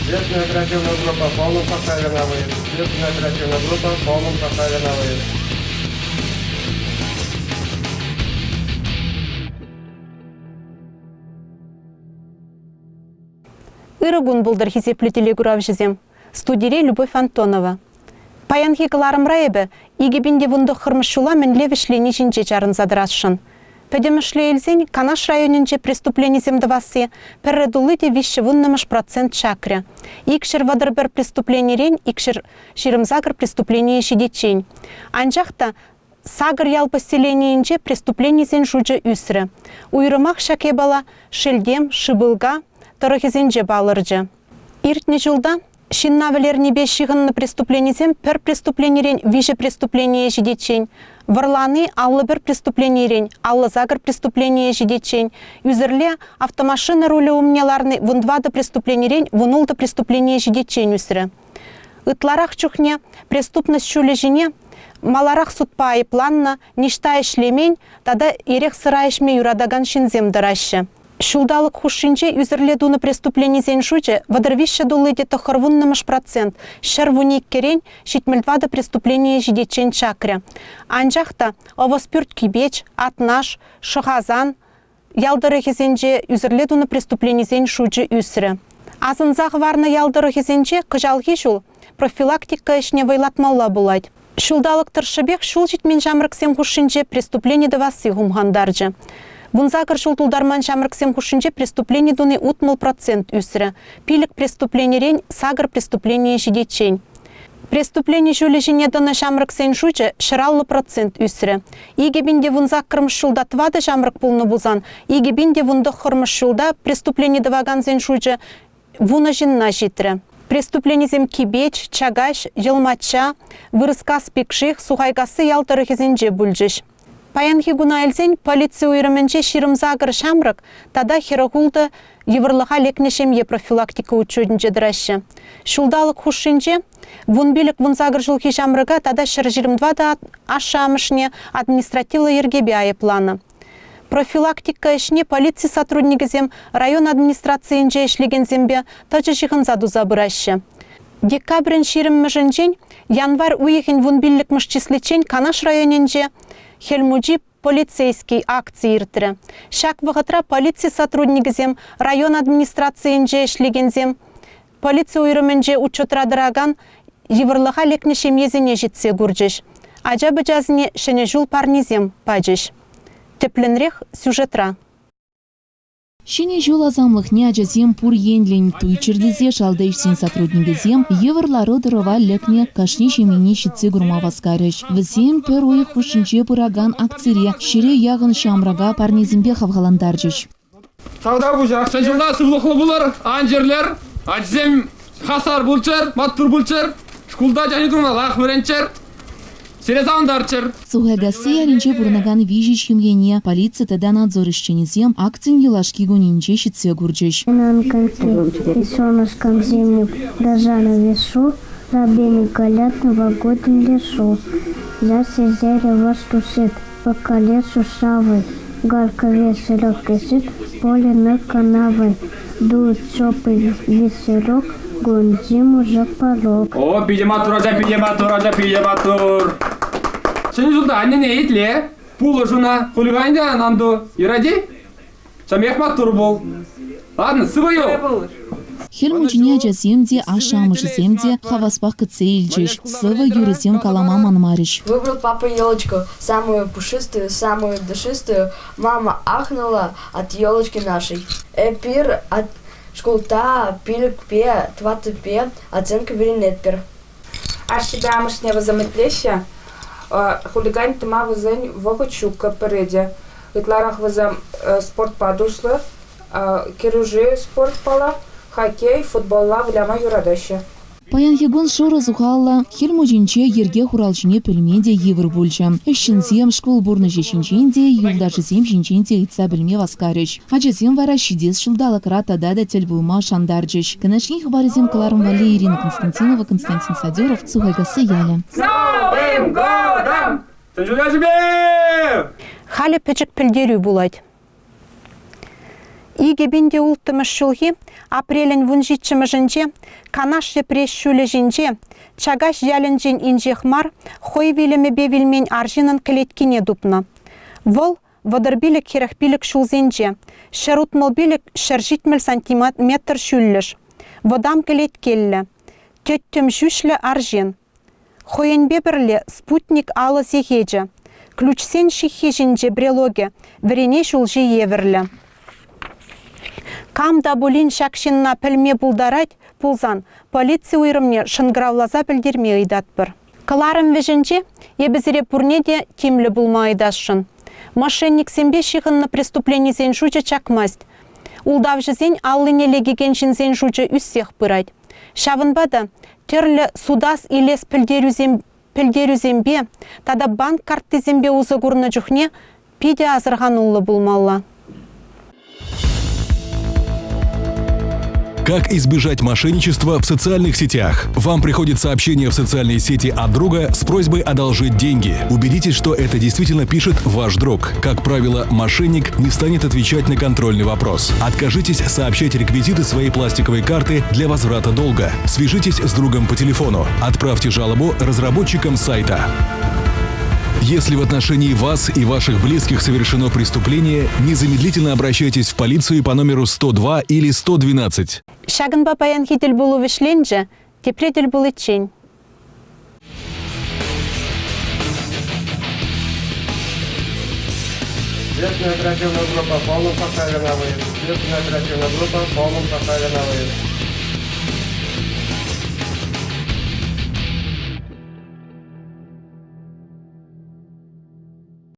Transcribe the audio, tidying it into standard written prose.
Следственная оперативная группа в полном составе на выезд. Следственная оперативная группа в полном составе на выезд. Ирыгун булдыр хизеплі телегурав жезем. Студире Любовь Антонова. Паянхи кыларым райыбы, игебінде вунды хырмышула мен левішлені жинче жарын задырасшын. Пәдемішлі елзен Канаш районынче преступление земдавасы перредулыде виші вуннымыш процент чакря. Икшір вадыр бір преступление рен, икшір ширымзагыр преступление жидечень. Анжақта сагыр ял поселениенче преступление зен жуджы үсірі. Уйрымақ шаке бала шелдем, шыбылга, тұрығызенже балыржы. Иртне жылда шиннавелеріне бес шығынны преступленизем пір преступленерен виже преступление жидечень. Варланы аллы бір преступленерен, аллы загыр преступление жидечень. Юзірле автомашина рулі умнеларны вундвады преступленерен вунулды преступление жидечень үсірі. Ытларақ чухне преступность шулі жіне маларақ судпайы планна ништа ішлемень, тада ерех сырайышме юрадаган шинзем дырашы. Шулдалық хушинче юзерледуны преступление зен жуче вадырвище дулыде тохарвуннымыш процент, шервуник керень шитмельдвада преступление жидечен чакря. Анжақта овоспюрт кибеч, атнаш, шығазан, ялдыры хезенже юзерледуны преступление зен жуче үсірі. Азынзақ варны ялдыры хезенже кыжалғы жул профилактика ішне вайлатмалла булайд. Шулдалық тұршыбек шул житмен жамрыксем хушинче преступление давасы хумгандаржы. Вунзагыр шултулдарман жамрыксем хушинче преступление дуны утмыл процент үсірі. Пилік преступление рен, сагыр преступление жидечень. Преступление жулі жіне даны жамрыксен жучы шыраллы процент үсірі. Игебінде вунзак кырмыш шулда твады жамрык пулны бұлзан, игебінде вунды хырмыш шулда преступление даваган зен жучы вуны жинна житрі. Преступление зем кибеч, чагаш, елмача, вырыскас пикших, сухайгасы ялтыры хезенже бүлжіш. Паянхи гуна әлзен полиция уйрыменче ширымзагыр шамрык, тада хирогулды евырлыға лекнешемге профилактика учудынче дырашы. Шулдалық хушинче, вунбилік вунзагыр жылхи шамрыга тада шыржирымдвада ашамышне административлы ергебе айыпланы. Профилактика ішне полиция сотруднигізем район администрациянче ішлегензембе тачы жиғын заду забырашы. Декабрин ширыммыжынчен, январь уехен вунбилік мышчислечен Канаш районенче Хельмуджи полицейский акции иртірі. Шак вғытра полиция сотруднигізем район администрациянче ішлегензем полиция уйрыменче учетрадыраган евырлыға лекнешем езіне жетсе гурджеш. Ажабы жазыне шене жул парнизем пажеш. Тепленрех сюжетра. Шене жол азамлық не ажазем пур енлен туйчердезе шалдайшсен сотруднигізем еврлары дырыва лекне кашне шемени шитсе гурма васкарыш. Візем пер ой хушинче пыраган акцире шире яғын шамрага парнезімбе хавғаландаржыш. Сауда бұжақ, жылда сұлықлы бұлар, анжерлер, ажзем хасар бұлчыр, маттур бұлчыр, шкулда және тұрма лақ мөренчер. Сухайгасы яринче бурнаган вижич юмгене полиция тада надзорышченезем акцин елашки гунинче щитсе гурджеш. И солнышком зимним дожана вешу, рабени колят новогодний лешу. Я сизере вас тусит, по колесу шавы, гарка веселок кисит, поле на канавы. Дует теплый ветерок, гон зиму за порог. О, пидематур, пидематур. Сен жылда аннен эйтле, пулы жуна, хулиганде ананду. Иради? Шамех матур бол. Ладно, сываю. Хельмучине ажаземде, ашамышыземде хаваспах кыце илчеш. Сыва юрезем калама манмариш. Выбрал папа елочку, самую пушистую, самую душистую. Мама ахнула от елочки нашей. Эпир от школта, пилик пе, тваты пе, оценка веренетпер. А себя мышнева заметлеща, хулиган тыма вызань вогочука переде. Итларах вызам спорт падуслы, керужи спорт пала, хоккей, футболла вляма юрадаща. Паян егон шора зухалла, хельмучинче ерге хуралчине пельменде евр бульча. Ищензем школ бурны жешинченде, юлдашызем шинченде итса білме васкарыш. Ачызем вара шидес шылдалық рата дада тель булма шандарджыш. Кынашки хабарызем каларым вале Ирина Константинова, Константин Садеров, Сухайгасы яля. С Новым годом! Танжуля тебе! Халі печік пілдерю булайд. Игебинде ултымыш шулги, апрелін вунжитчымыжынже, канаш епреш шулі жинже, чагаш ялінжен инжех мар, хой вилімі бевілмен аржинын кілеткіне дупна. Вол водырбилік херахбилік шулзенже, шарутмылбилік шаржитміл сантиметр шүлліш. Водам кілеткелі, төттім жүшлі аржин. Хойенбе бірлі спутник алы зехеджі. Ключсен шихежінже брелоге, вірене шулжи еверлі. Камда булин шакшинна пілме булдарать, пулзан, полиция уйрымне шынгравлаза білдерме ыйдатпыр. Кыларым вежінже, ебізіре пурнеде темлі булма айдашшын. Мошенник сембе шиғынны преступление зен жучы чакмасть. Улдавжы зен аллыне легеген жінзен жучы үссех пырайд. Шавынбада, терлі судас илес пілдерю зембе, тада банк картты зембе узы гурны жүхне, пиде азырған улы булмалла. Как избежать мошенничества в социальных сетях? Вам приходит сообщение в социальные сети от друга с просьбой одолжить деньги. Убедитесь, что это действительно пишет ваш друг. Как правило, мошенник не станет отвечать на контрольный вопрос. Откажитесь сообщать реквизиты своей пластиковой карты для возврата долга. Свяжитесь с другом по телефону. Отправьте жалобу разработчикам сайта. Если в отношении вас и ваших близких совершено преступление, незамедлительно обращайтесь в полицию по номеру 102 или 112. Шагынба паянхитель булу вишленже, тепредель булы чень. Следственная оперативная группа полном составе на выезд. Следственная оперативная группа полном составе на выезд.